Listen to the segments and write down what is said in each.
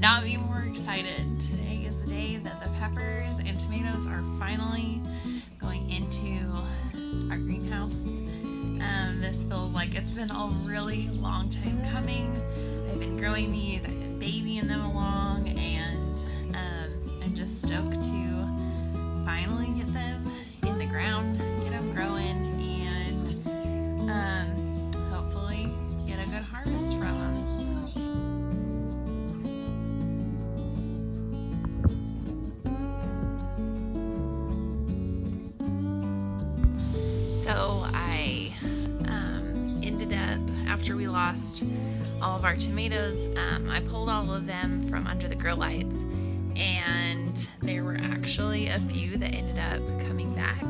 not be more excited. Today is the day that the peppers and tomatoes are finally going into our greenhouse. This feels like it's been a really long time coming. I've been growing these, I've been babying them along, and I'm just stoked to finally get them in the ground, get them growing, and hopefully get a good harvest from them. So I ended up, after we lost all of our tomatoes, I pulled all of them from under the grow lights, and there were actually a few that ended up coming back,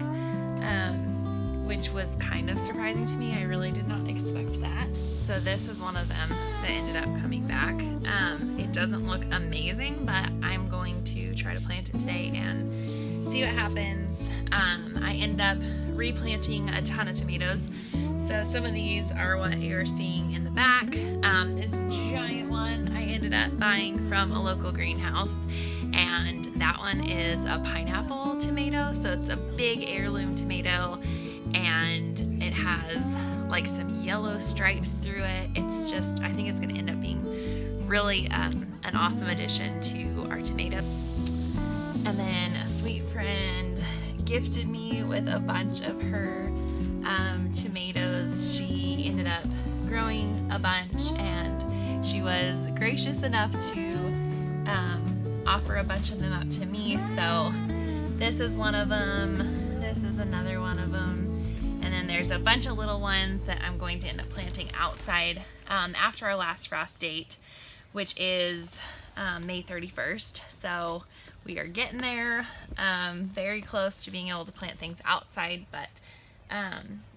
which was kind of surprising to me. I really did not expect that. So this is one of them that ended up coming back. It doesn't look amazing, but I'm going to try to plant it today and see what happens. I end up replanting a ton of tomatoes. So some of these are what you're seeing in the back. This giant one I ended up buying from a local greenhouse, and that one is a pineapple tomato. So it's a big heirloom tomato, and it has like some yellow stripes through it. It's just, I think it's going to end up being really an awesome addition to our tomato. And then a sweet friend gifted me with a bunch of her tomatoes. She ended up growing a bunch, and she was gracious enough to offer a bunch of them up to me. So this is one of them, this is another one of them, and then there's a bunch of little ones that I'm going to end up planting outside after our last frost date, which is May 31st. So we are getting there, very close to being able to plant things outside, but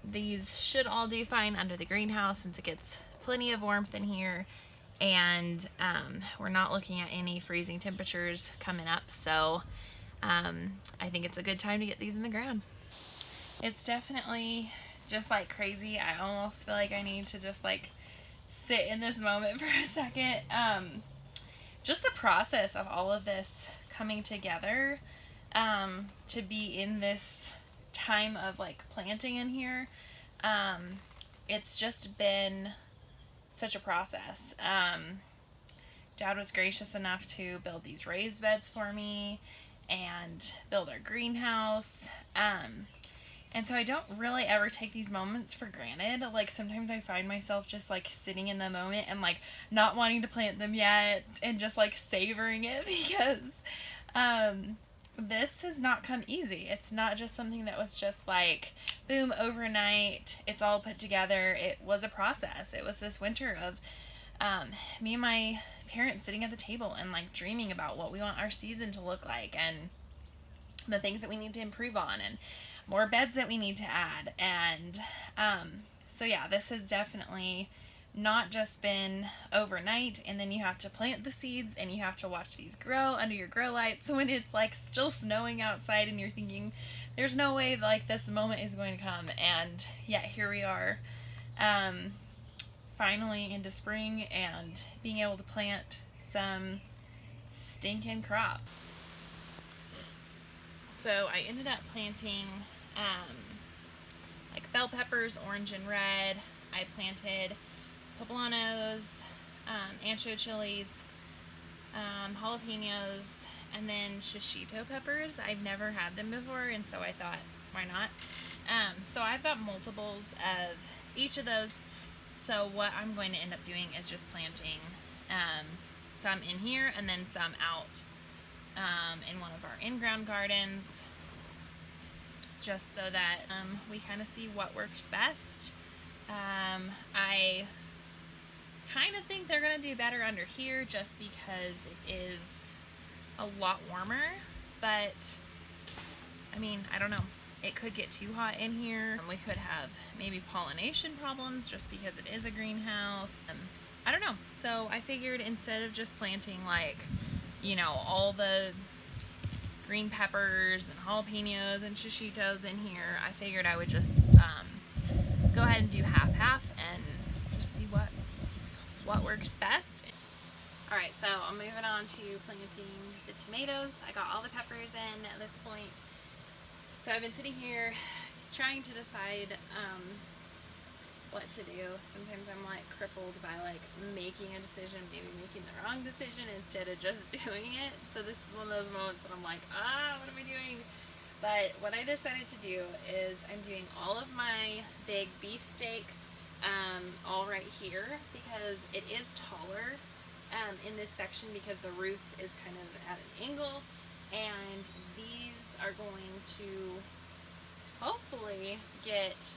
these should all do fine under the greenhouse since it gets plenty of warmth in here, and we're not looking at any freezing temperatures coming up. So I think it's a good time to get these in the ground. It's definitely just like crazy. I almost feel like I need to just like sit in this moment for a second. Just the process of all of this coming together, to be in this time of like planting in here, it's just been such a process. Dad was gracious enough to build these raised beds for me and build our greenhouse, and so I don't really ever take these moments for granted. Like sometimes I find myself just like sitting in the moment and like not wanting to plant them yet and just like savoring it, because this has not come easy. It's not just something that was just like boom overnight, it's all put together. It was a process. It was this winter of me and my parents sitting at the table and like dreaming about what we want our season to look like, and the things that we need to improve on, and more beds that we need to add. And so yeah, this has definitely not just been overnight, and then you have to plant the seeds and you have to watch these grow under your grow lights when it's like still snowing outside and you're thinking there's no way like this moment is going to come, and yet here we are, finally into spring and being able to plant some stinking crop. So I ended up planting like bell peppers, orange and red. I planted poblanos, ancho chilies, jalapenos, and then shishito peppers. I've never had them before, and so I thought, why not? So I've got multiples of each of those. So what I'm going to end up doing is just planting some in here and then some out in one of our in-ground gardens, just so that we kind of see what works best. I kind of think they're going to do better under here just because it is a lot warmer, but I mean, I don't know. It could get too hot in here. We could have maybe pollination problems just because it is a greenhouse. I don't know. So I figured instead of just planting like, you know, all the green peppers and jalapenos and shishitos in here, I figured I would just go ahead and do half-half and just see what works best. Alright, so I'm moving on to planting the tomatoes. I got all the peppers in at this point. So I've been sitting here trying to decide what to do. Sometimes I'm like crippled by like making a decision, maybe making the wrong decision instead of just doing it. So this is one of those moments that I'm like, what am I doing? But what I decided to do is I'm doing all of my big beefsteak all right here because it is taller in this section because the roof is kind of at an angle, and these are going to hopefully get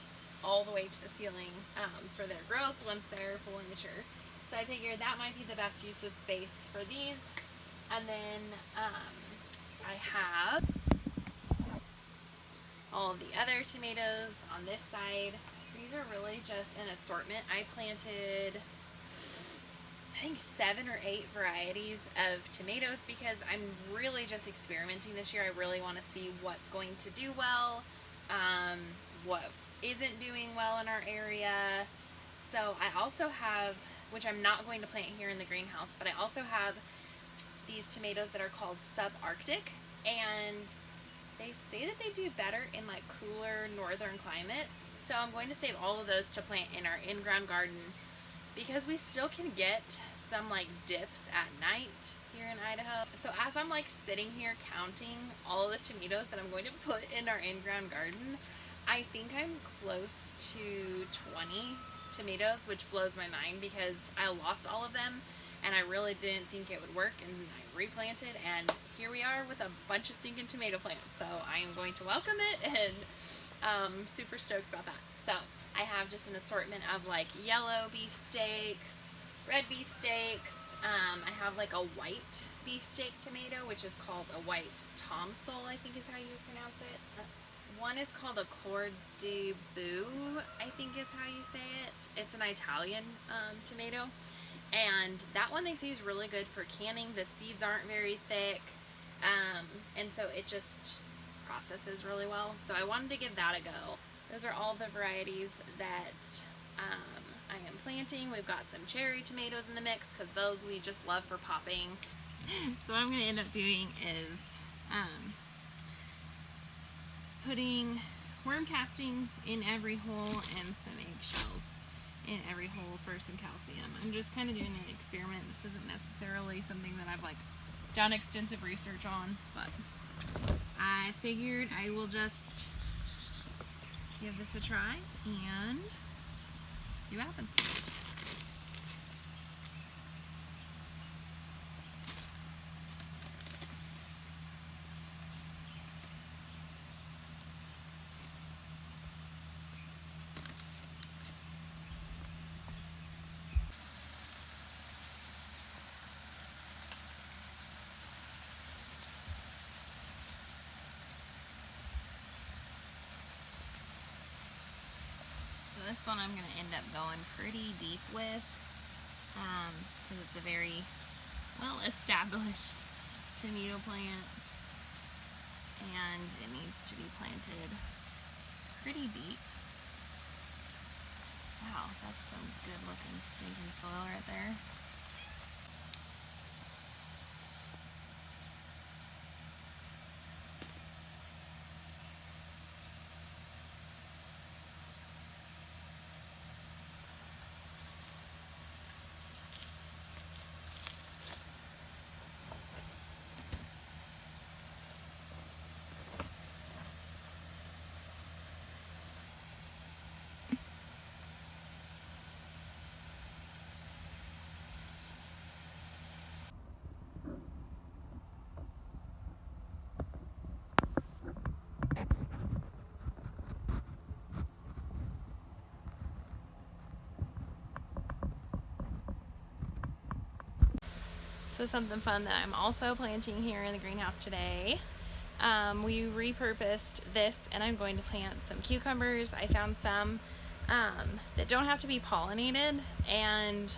all the way to the ceiling for their growth once they're fully mature. So I figured that might be the best use of space for these. And then I have all of the other tomatoes on this side. These are really just an assortment. I planted, I think 7 or 8 varieties of tomatoes because I'm really just experimenting this year. I really want to see what's going to do well, what isn't doing well in our area. So I also have, which I'm not going to plant here in the greenhouse, but I also have these tomatoes that are called subarctic, and they say that they do better in like cooler northern climates. So I'm going to save all of those to plant in our in-ground garden because we still can get some like dips at night here in Idaho. So as I'm like sitting here counting all the tomatoes that I'm going to put in our in-ground garden, I think I'm close to 20 tomatoes, which blows my mind because I lost all of them and I really didn't think it would work, and I replanted, and here we are with a bunch of stinking tomato plants. So I am going to welcome it, and super stoked about that. So I have just an assortment of like yellow beefsteaks, red beefsteaks. I have like a white beefsteak tomato, which is called a white tomsol, I think is how you pronounce it. One is called a cor de bue, I think is how you say it. It's an Italian tomato. And that one they say is really good for canning. The seeds aren't very thick, and so it just processes really well. So I wanted to give that a go. Those are all the varieties that I am planting. We've got some cherry tomatoes in the mix because those we just love for popping. So what I'm going to end up doing is putting worm castings in every hole and some eggshells in every hole for some calcium. I'm just kind of doing an experiment. This isn't necessarily something that I've like done extensive research on, but I figured I will just give this a try and see what happens. So this one I'm going to end up going pretty deep with because it's a very well established tomato plant and it needs to be planted pretty deep. Wow, that's some good looking stinking soil right there. So something fun that I'm also planting here in the greenhouse today. We repurposed this and I'm going to plant some cucumbers. I found some that don't have to be pollinated, and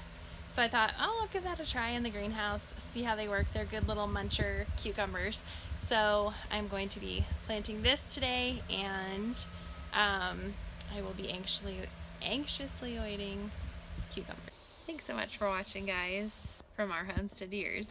so I thought, oh, I'll give that a try in the greenhouse, see how they work. They're good little muncher cucumbers. So I'm going to be planting this today, and I will be anxiously awaiting cucumbers. Thanks so much for watching, guys. from our homestead years.